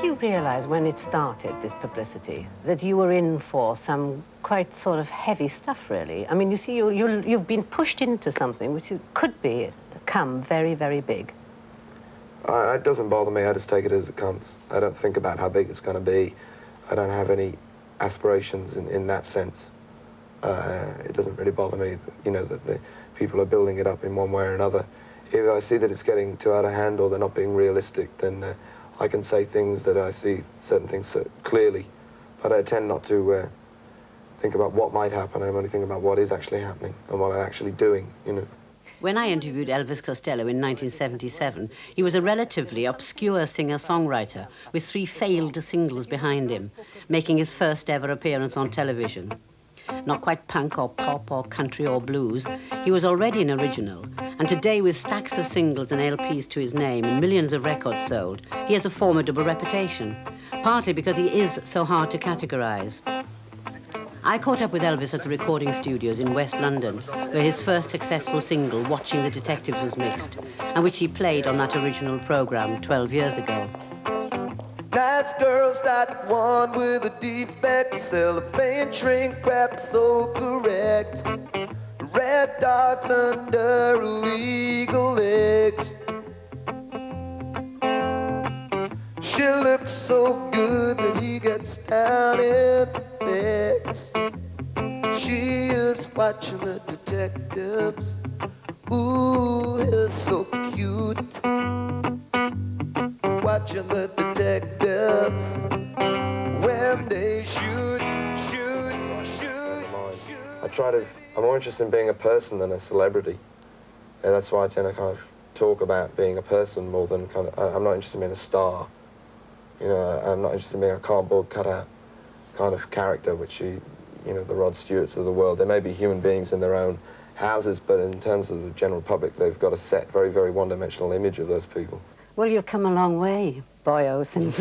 you realise when it started, this publicity, that you were in for some quite sort of heavy stuff, really? I mean, you see, you've been pushed into something which could become very, very big. It doesn't bother me. I just take it as it comes. I don't think about how big it's going to be. I don't have any aspirations in that sense. It doesn't really bother me, you know, that the people are building it up in one way or another. If I see that it's getting too out of hand or they're not being realistic, then I can say things that I see certain things so clearly. But I tend not to think about what might happen. I'm only thinking about what is actually happening and what I'm actually doing, you know. When I interviewed Elvis Costello in 1977, he was a relatively obscure singer-songwriter with 3 failed singles behind him, making his first ever appearance on television. Not quite punk or pop or country or blues, he was already an original, and today with stacks of singles and LPs to his name and millions of records sold, he has a formidable reputation, partly because he is so hard to categorize. I caught up with Elvis at the recording studios in West London, where his first successful single, Watching the Detectives, was mixed, and which he played on that original program 12 years ago. Nice girls, not one with a defect, cellophane shrink wrap so correct. Red dogs under illegal legs. She looks so good that he gets down in legs. She is watching the detectives. Ooh, he's so cute. Watching the detectives when they shoot. I'm more interested in being a person than a celebrity. And that's why I tend to kind of talk about being a person more than kind of, I'm not interested in being a star. You know, I'm not interested in being a cardboard cutout kind of character, which you know, the Rod Stewarts of the world. They may be human beings in their own houses, but in terms of the general public, they've got a set, very, very one-dimensional image of those people. Well, you've come a long way, boyo, since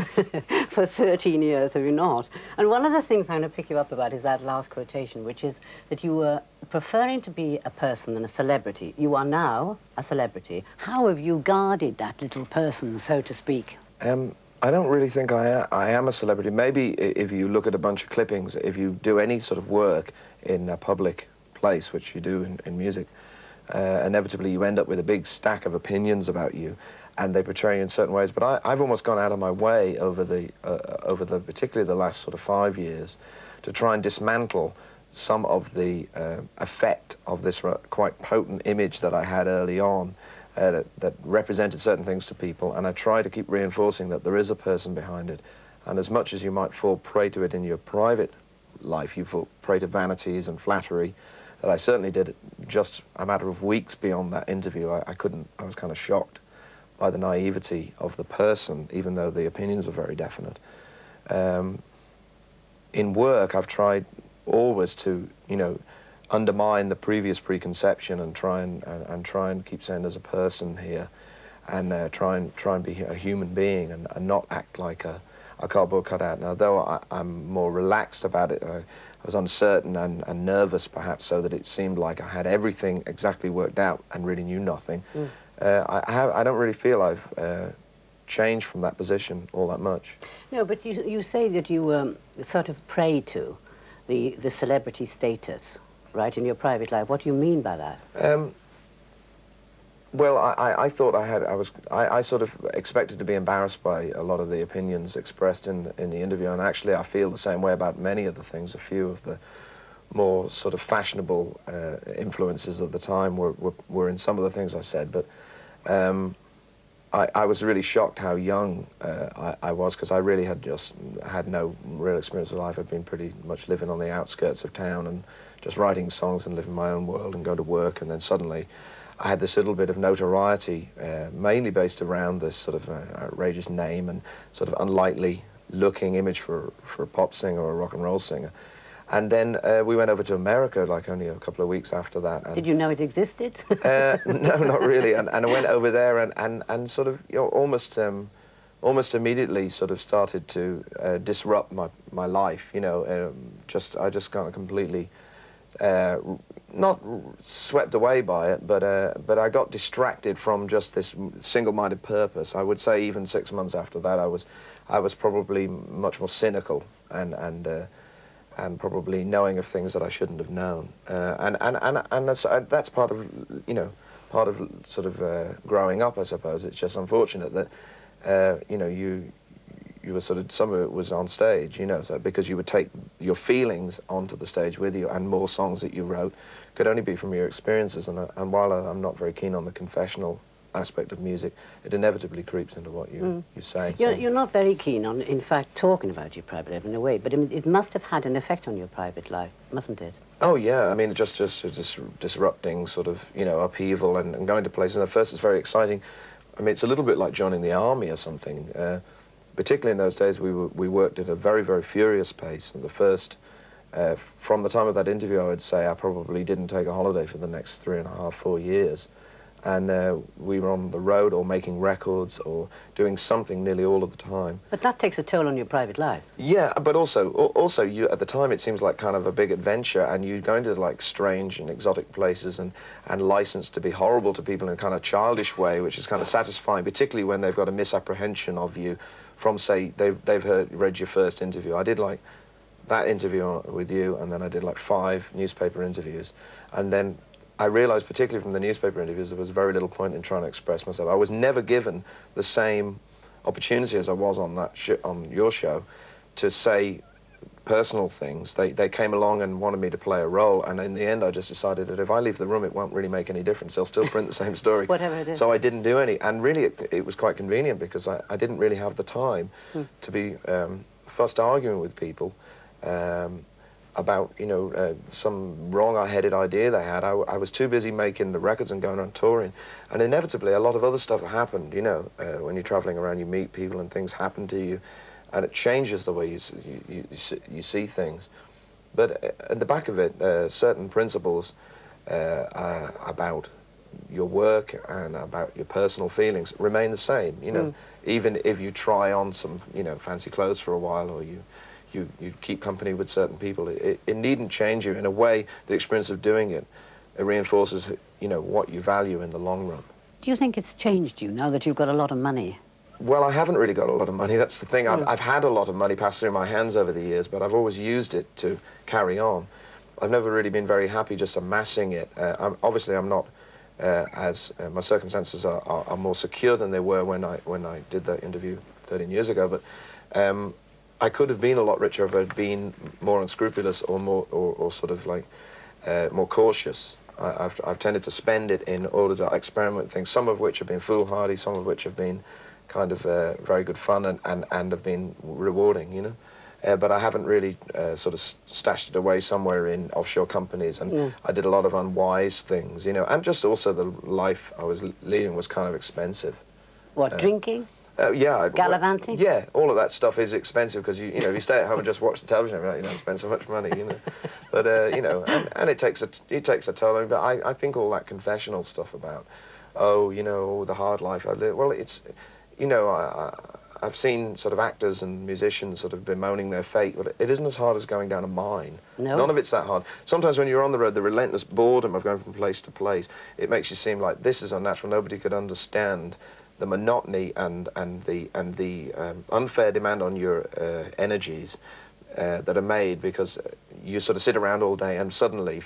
for 13 years, have you not? And one of the things I'm going to pick you up about is that last quotation, which is that you were preferring to be a person than a celebrity. You are now a celebrity. How have you guarded that little person, so to speak? I don't really think I am a celebrity. Maybe if you look at a bunch of clippings, if you do any sort of work in a public place, which you do in music, inevitably you end up with a big stack of opinions about you, and they portray you in certain ways. But I've almost gone out of my way over particularly the last sort of 5 years, to try and dismantle some of the effect of this quite potent image that I had early on, that represented certain things to people, and I try to keep reinforcing that there is a person behind it. And as much as you might fall prey to it in your private life, you fall prey to vanities and flattery, that I certainly did just a matter of weeks beyond that interview. I was kind of shocked by the naivety of the person, even though the opinions were very definite. In work, I've tried always to, you know, undermine the previous preconception and try and keep saying there's a person here, and try and be a human being and not act like a cardboard cutout. Now, though I'm more relaxed about it, I was uncertain and nervous, perhaps, so that it seemed like I had everything exactly worked out and really knew nothing. I don't really feel I've changed from that position all that much. No, but you say that you sort of prey to the celebrity status, right, in your private life. What do you mean by that? Well, I thought I sort of expected to be embarrassed by a lot of the opinions expressed in the interview, and actually I feel the same way about many of the things. A few of the more sort of fashionable influences of the time were in some of the things I said, but I was really shocked how young I was, because I really had no real experience of life. I'd been pretty much living on the outskirts of town and just writing songs and living my own world and go to work, and then suddenly I had this little bit of notoriety, mainly based around this sort of outrageous name and sort of unlikely looking image for a pop singer or a rock and roll singer. And then we went over to America, like only a couple of weeks after that. And, did you know it existed? No, not really. And I went over there and sort of, you know, almost immediately sort of started to disrupt my life. You know, I just kind of completely not swept away by it, but I got distracted from just this single-minded purpose. I would say even 6 months after that, I was probably much more cynical and probably knowing of things that I shouldn't have known. And that's part of, you know, part of sort of growing up, I suppose. It's just unfortunate that, you know, you were sort of, some of it was on stage, you know, so because you would take your feelings onto the stage with you, and more songs that you wrote could only be from your experiences. And while I'm not very keen on the confessional aspect of music, it inevitably creeps into what you say. You're not very keen on, in fact, talking about your private life in a way, but it must have had an effect on your private life, mustn't it? Oh yeah, I mean, just disrupting sort of, you know, upheaval and going to places. And at first it's very exciting. I mean, it's a little bit like joining the army or something. Particularly in those days, we worked at a very, very furious pace. And the first, from the time of that interview, I would say I probably didn't take a holiday for the next 3.5, 4 years. And we were on the road or making records or doing something nearly all of the time. But that takes a toll on your private life. Yeah, but also you, at the time it seems like kind of a big adventure, and you go into like strange and exotic places and licensed to be horrible to people in a kind of childish way, which is kind of satisfying, particularly when they've got a misapprehension of you from, say, they've read your first interview. I did like that interview with you, and then I did like 5 newspaper interviews, and then I realised, particularly from the newspaper interviews, there was very little point in trying to express myself. I was never given the same opportunity as I was on that on your show to say personal things. They came along and wanted me to play a role, and in the end I just decided that if I leave the room it won't really make any difference. They'll still print the same story. Whatever it is. So I didn't do any, and really it was quite convenient because I didn't really have the time to be fussed arguing with people about, you know, some wrong-headed idea they had. I was too busy making the records and going on touring, and inevitably a lot of other stuff happened, you know. When you're travelling around, you meet people and things happen to you, and it changes the way you see things. But at the back of it, certain principles about your work and about your personal feelings remain the same, you know. Even if you try on some, you know, fancy clothes for a while, or you keep company with certain people, it needn't change you. In a way, the experience of doing it reinforces, you know, what you value in the long run. Do you think it's changed you now that you've got a lot of money? Well, I haven't really got a lot of money. That's the thing. I've had a lot of money pass through my hands over the years, but I've always used it to carry on. I've never really been very happy just amassing it. Obviously, I'm not my circumstances are more secure than they were when I did that interview 13 years ago. But I could have been a lot richer if I'd been more unscrupulous or more or sort of like more cautious. I've tended to spend it in order to experiment with things, some of which have been foolhardy, some of which have been kind of very good fun and have been rewarding, you know. But I haven't really sort of stashed it away somewhere in offshore companies, and I did a lot of unwise things, you know, and just also the life I was leading was kind of expensive. What, drinking? Yeah. Gallivanting? Yeah, all of that stuff is expensive because, you know, if you stay at home and just watch the television every night, you don't spend so much money, you know. But, you know, and it takes a toll. But I think all that confessional stuff about, oh, you know, the hard life I live, well, it's, you know, I've seen sort of actors and musicians sort of bemoaning their fate, but it isn't as hard as going down a mine. No. None of it's that hard. Sometimes when you're on the road, the relentless boredom of going from place to place, it makes you seem like this is unnatural. Nobody could understand the monotony and the unfair demand on your energies that are made because you sort of sit around all day and suddenly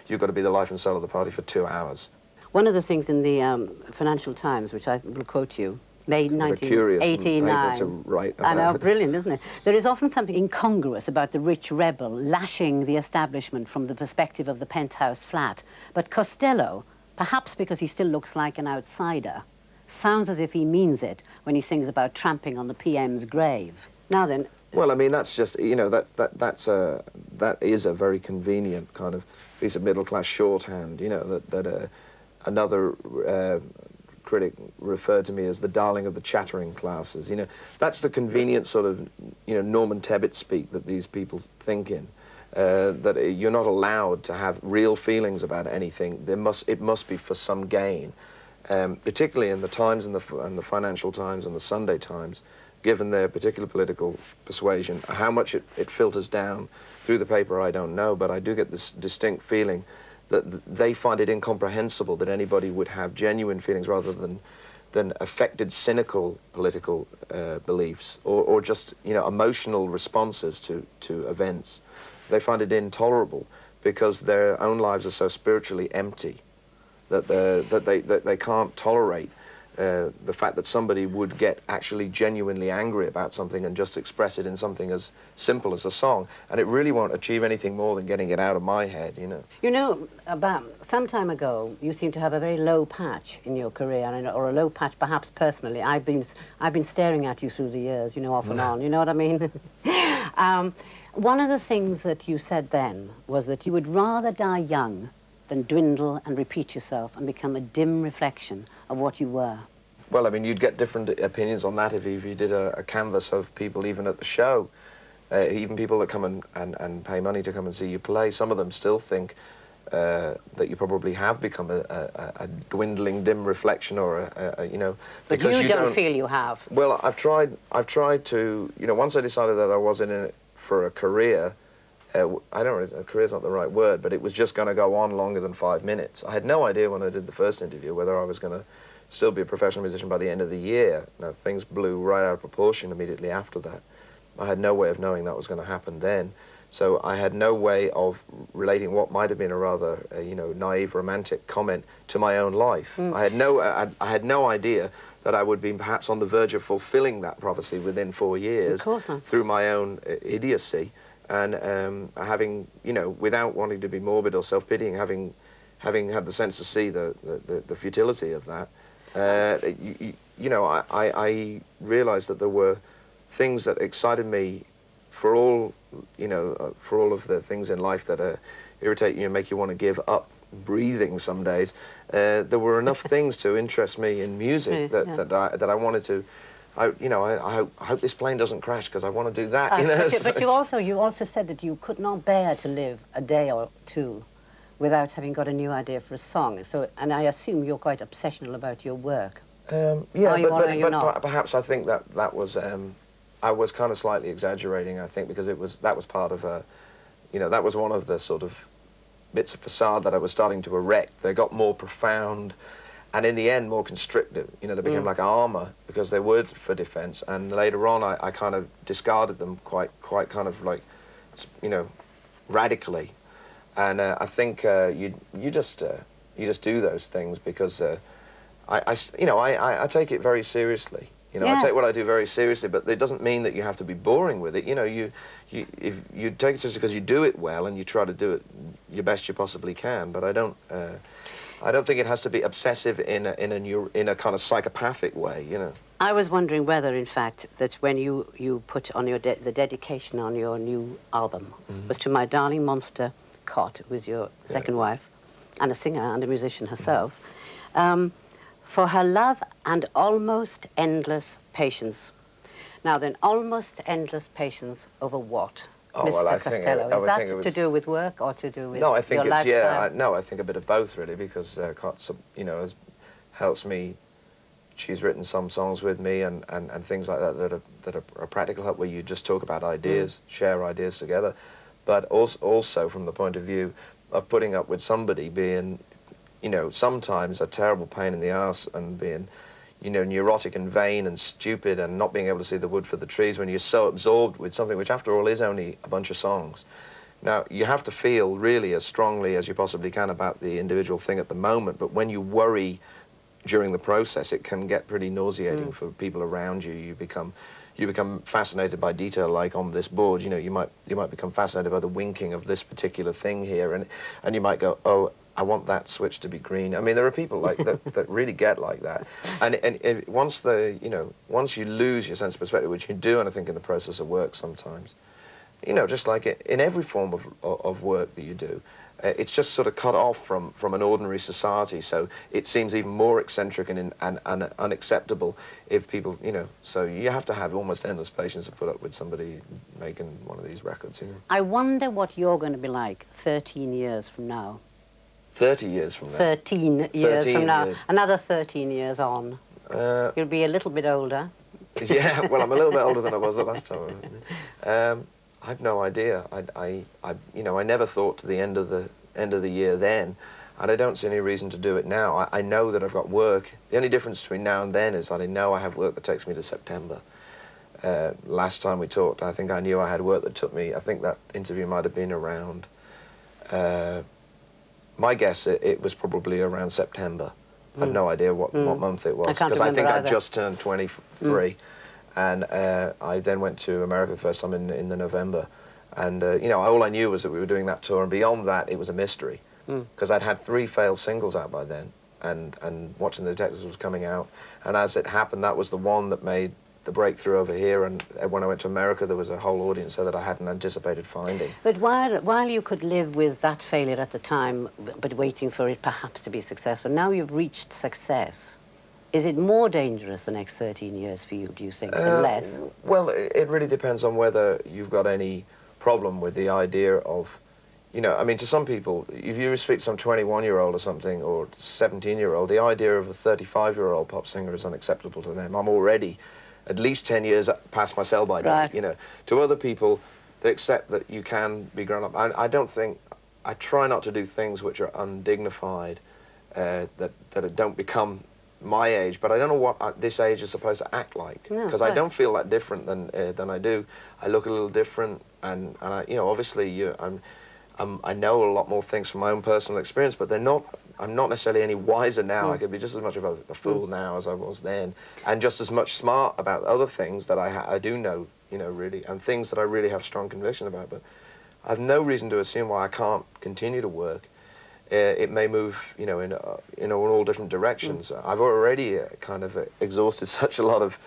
you've got to be the life and soul of the party for 2 hours. One of the things in the Financial Times, which I will quote you, May 1989. To write about. I know, brilliant, isn't it? There is often something incongruous about the rich rebel lashing the establishment from the perspective of the penthouse flat. But Costello, perhaps because he still looks like an outsider, sounds as if he means it when he sings about tramping on the PM's grave. Now then... Well, I mean, that's just, you know, that is a very convenient kind of piece of middle-class shorthand, you know, that another critic referred to me as the darling of the chattering classes, you know. That's the convenient sort of, you know, Norman Tebbit speak that these people think in. That you're not allowed to have real feelings about anything. It must be for some gain. Particularly in the Times and the Financial Times and the Sunday Times, given their particular political persuasion. How much it filters down through the paper, I don't know, but I do get this distinct feeling that they find it incomprehensible that anybody would have genuine feelings rather than affected, cynical political beliefs or just, you know, emotional responses to events. They find it intolerable because their own lives are so spiritually empty that they can't tolerate the fact that somebody would get actually genuinely angry about something and just express it in something as simple as a song. And it really won't achieve anything more than getting it out of my head, you know. You know, about some time ago, you seem to have a very low patch in your career, or a low patch perhaps personally. I've been staring at you through the years, you know, off and on, you know what I mean? One of the things that you said then was that you would rather die young than dwindle and repeat yourself and become a dim reflection of what you were. Well, I mean, you'd get different opinions on that if you did a canvas of people even at the show. Even people that come and pay money to come and see you play, some of them still think that you probably have become a dwindling, dim reflection or you know... But because you don't feel you have. Well, I've tried to, you know, once I decided that I wasn't in it for a career, I don't know, a career's not the right word, but it was just going to go on longer than 5 minutes. I had no idea when I did the first interview whether I was going to still be a professional musician by the end of the year. Now, things blew right out of proportion immediately after that. I had no way of knowing that was going to happen then. So I had no way of relating what might have been a rather, you know, naive, romantic comment to my own life. I had no idea that I would be perhaps on the verge of fulfilling that prophecy within 4 years. Of course not. Through my own idiocy. And having, you know, without wanting to be morbid or self-pitying, having had the sense to see the futility of that, you know, I realised that there were things that excited me for all, you know, for all of the things in life that irritate you and make you want to give up breathing some days. There were enough things to interest me in music that I wanted to. You know, I hope this plane doesn't crash because I want to do that. You know? But you also said that you could not bear to live a day or two without having got a new idea for a song. So, and I assume you're quite obsessional about your work. Yeah, but perhaps I think that was I was kind of slightly exaggerating. I think because that was part of a, you know, that was one of the sort of bits of facade that I was starting to erect. They got more profound. And in the end, more constrictive. You know, they became like armour because they were for defence. And later on, I kind of discarded them quite kind of like, you know, radically. And I think you just do those things because I take it very seriously. You know, I take what I do very seriously, but it doesn't mean that you have to be boring with it. You know, if you take it seriously because you do it well and you try to do it your best you possibly can. But I don't think it has to be obsessive in a kind of psychopathic way, you know. I was wondering whether, in fact, that when you put on your the dedication on your new album was to my darling monster Cot, who was your second wife, and a singer and a musician herself, for her love and almost endless patience. Now then, almost endless patience over what? Oh, Mr. well, Costello, is that to do with work or to do with no, I think your lifestyle? No, I think a bit of both really, because Cot's, you know, helps me. She's written some songs with me and things like that that are a practical help where you just talk about ideas, share ideas together, but also from the point of view of putting up with somebody being, you know, sometimes a terrible pain in the arse and being, you know, neurotic and vain and stupid and not being able to see the wood for the trees when you're so absorbed with something which, after all, is only a bunch of songs. Now, you have to feel really as strongly as you possibly can about the individual thing at the moment, but when you worry during the process, it can get pretty nauseating for people around you. You become fascinated by detail, like on this board. You know, you might become fascinated by the winking of this particular thing here, and you might go, oh, I want that switch to be green. I mean, there are people like that really get like that. And once you lose your sense of perspective, which you do, and I think in the process of work sometimes, you know, just like in every form of work that you do, it's just sort of cut off from an ordinary society. So it seems even more eccentric and unacceptable if people, you know. So you have to have almost endless patience to put up with somebody making one of these records. You know. I wonder what you're going to be like 13 years from now. 30 years from now. 13 years from now. Another 13 years on. You'll be a little bit older. Yeah, well, I'm a little bit older than I was the last time. I have no idea. You know, I never thought to the end of the year then, and I don't see any reason to do it now. I know that I've got work. The only difference between now and then is that I know I have work that takes me to September. Last time we talked, I think I knew I had work that took me. I think that interview might have been around. My guess, it was probably around September. I have no idea what month it was, because I think I just turned 23, and I then went to America the first time in the November, and you know, all I knew was that we were doing that tour, and beyond that, it was a mystery, because I'd had 3 failed singles out by then, and Watching the Detectives was coming out, and as it happened, that was the one that made the breakthrough over here, and when I went to America, there was a whole audience there that I hadn't anticipated finding. But while you could live with that failure at the time, but waiting for it perhaps to be successful, now you've reached success. Is it more dangerous the next 13 years for you, do you think, than less? Well, it really depends on whether you've got any problem with the idea of, you know, I mean, to some people, if you speak to some 21-year-old or something, or 17-year-old, the idea of a 35-year-old pop singer is unacceptable to them. I'm already at least 10 years past my sell-by date, right. You know. To other people, they accept that you can be grown up. I don't think, I try not to do things which are undignified, that don't become my age, but I don't know what this age is supposed to act like, because I don't feel that different than I do. I look a little different, and I, you know, obviously I know a lot more things from my own personal experience, but I'm not necessarily any wiser now. I could be just as much of a fool now as I was then, and just as much smart about other things that I do know, you know, really, and things that I really have strong conviction about. But I have no reason to assume why I can't continue to work. It may move, you know, in all different directions. I've already kind of exhausted such a lot of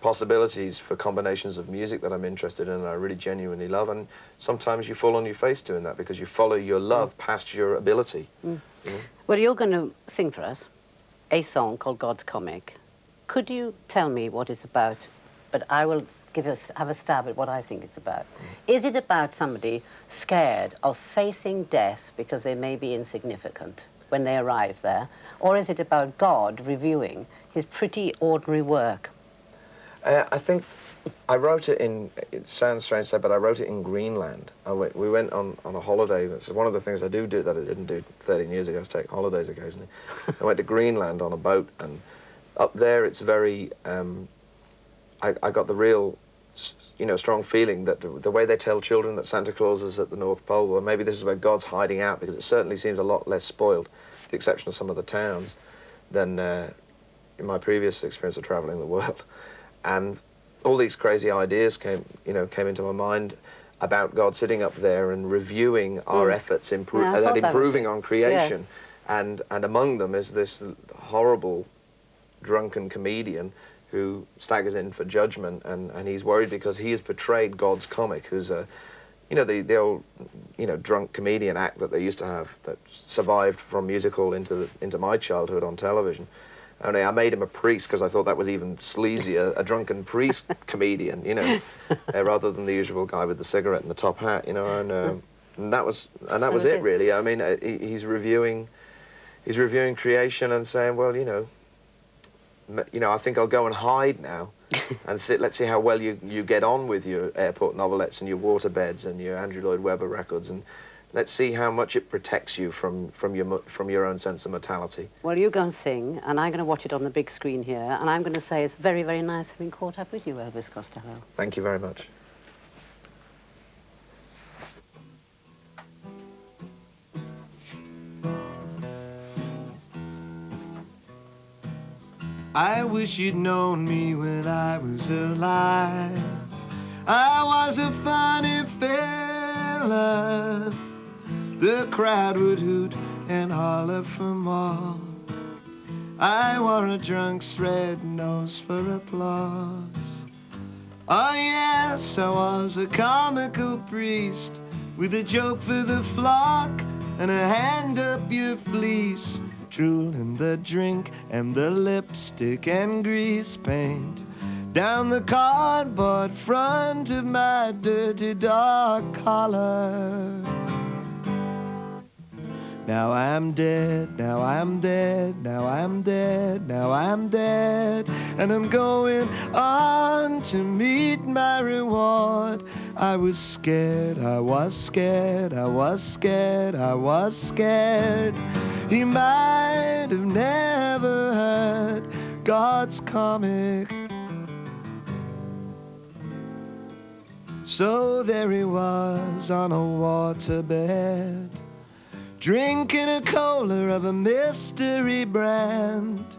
possibilities for combinations of music that I'm interested in and I really genuinely love, and sometimes you fall on your face doing that because you follow your love past your ability. Well, you're going to sing for us a song called God's Comic. Could you tell me what it's about? But I will have a stab at what I think it's about. Is it about somebody scared of facing death because they may be insignificant when they arrive there? Or is it about God reviewing his pretty ordinary work? I think I wrote it in, it sounds strange to say, but I wrote it in Greenland. We went on a holiday. It's one of the things I do that I didn't do 13 years ago, is take holidays occasionally. I went to Greenland on a boat, and up there it's very, I got the real, you know, strong feeling that the way they tell children that Santa Claus is at the North Pole, or maybe this is where God's hiding out, because it certainly seems a lot less spoiled, with the exception of some of the towns, than in my previous experience of traveling the world. And all these crazy ideas came into my mind about God sitting up there and reviewing our efforts, improving on creation. Yeah. And among them is this horrible drunken comedian who staggers in for judgment, and he's worried because he has portrayed God's comic, who's a, you know, the old, you know, drunk comedian act that they used to have that survived from music hall into my childhood on television. Only I made him a priest because I thought that was even sleazier, a drunken priest comedian, you know, rather than the usual guy with the cigarette and the top hat, you know, and that was it really. I mean, he's reviewing creation and saying, well, you know, I think I'll go and hide now, and let's see how well you get on with your airport novelettes and your waterbeds and your Andrew Lloyd Webber records, and let's see how much it protects you from your own sense of mortality. Well, you go and sing, and I'm going to watch it on the big screen here, and I'm going to say it's very, very nice having caught up with you, Elvis Costello. Thank you very much. I wish you'd known me when I was alive. I was a funny fella. The crowd would hoot and holler for more. I wore a drunk's red nose for applause. Oh yes, I was a comical priest, with a joke for the flock and a hand up your fleece. Drooling the drink and the lipstick and grease paint down the cardboard front of my dirty dog collar. Now I'm dead, now I'm dead, now I'm dead, now I'm dead. And I'm going on to meet my reward. I was scared, I was scared, I was scared, I was scared. He might have never heard God's comic. So there he was on a waterbed, drinking a cola of a mystery brand,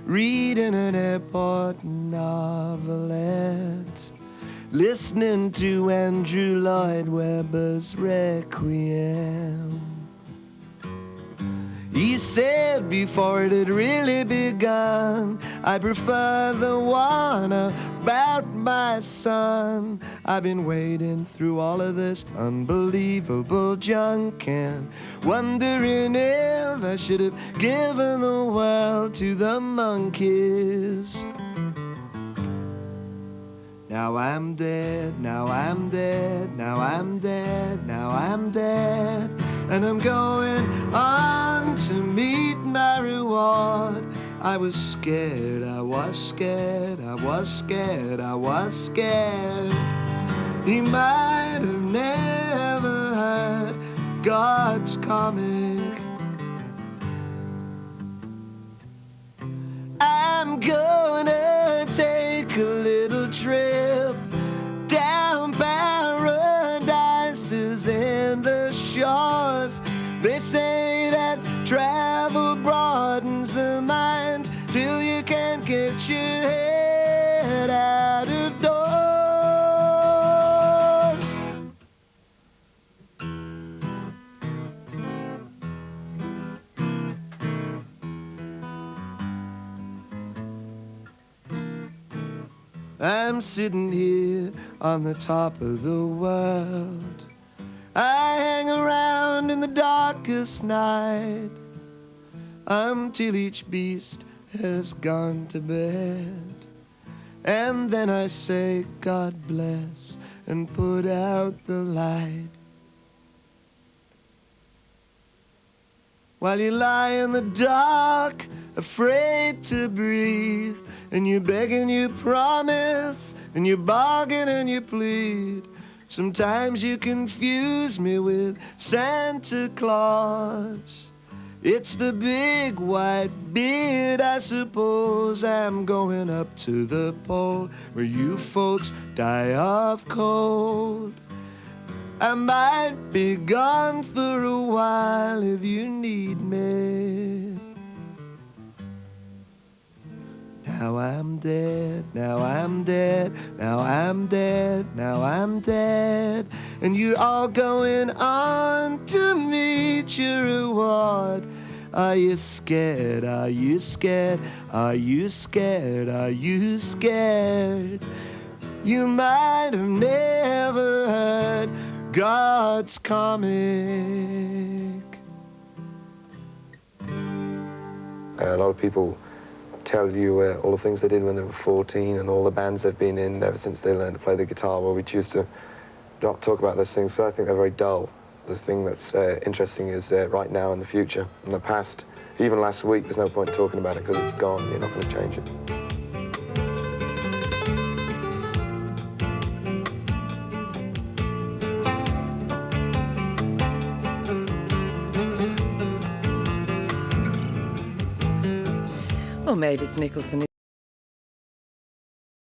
reading an airport novelette, listening to Andrew Lloyd Webber's Requiem. He said before it had really begun, I prefer the one about my son. I've been wading through all of this unbelievable junk and wondering if I should have given the world to the monkeys. Now I'm dead, now I'm dead, now I'm dead, now I'm dead. And I'm going on to meet my reward. I was scared, I was scared, I was scared, I was scared. He might have never heard God's comic. I'm gonna take a little trip down Paradise's endless shores. They say that travel broadens the mind till you can't get your head out of doors. I'm sitting here on the top of the world. I hang around in the darkest night until each beast has gone to bed. And then I say, God bless, and put out the light. While you lie in the dark, afraid to breathe, and you beg and you promise, and you bargain and you plead. Sometimes you confuse me with Santa Claus. It's the big white beard, I suppose. I'm going up to the pole where you folks die of cold. I might be gone for a while if you need me. Now I'm dead, now I'm dead, now I'm dead, now I'm dead. And you're all going on to meet your reward. Are you scared? Are you scared? Are you scared? Are you scared? You might have never heard God's comic. A lot of people tell you all the things they did when they were 14 and all the bands they've been in ever since they learned to play the guitar. Well, we choose to not talk about those things, so I think they're very dull. The thing that's interesting is right now and the future. In the past, even last week, there's no point talking about it because it's gone. You're not going to change it. Well, Mavis Nicholson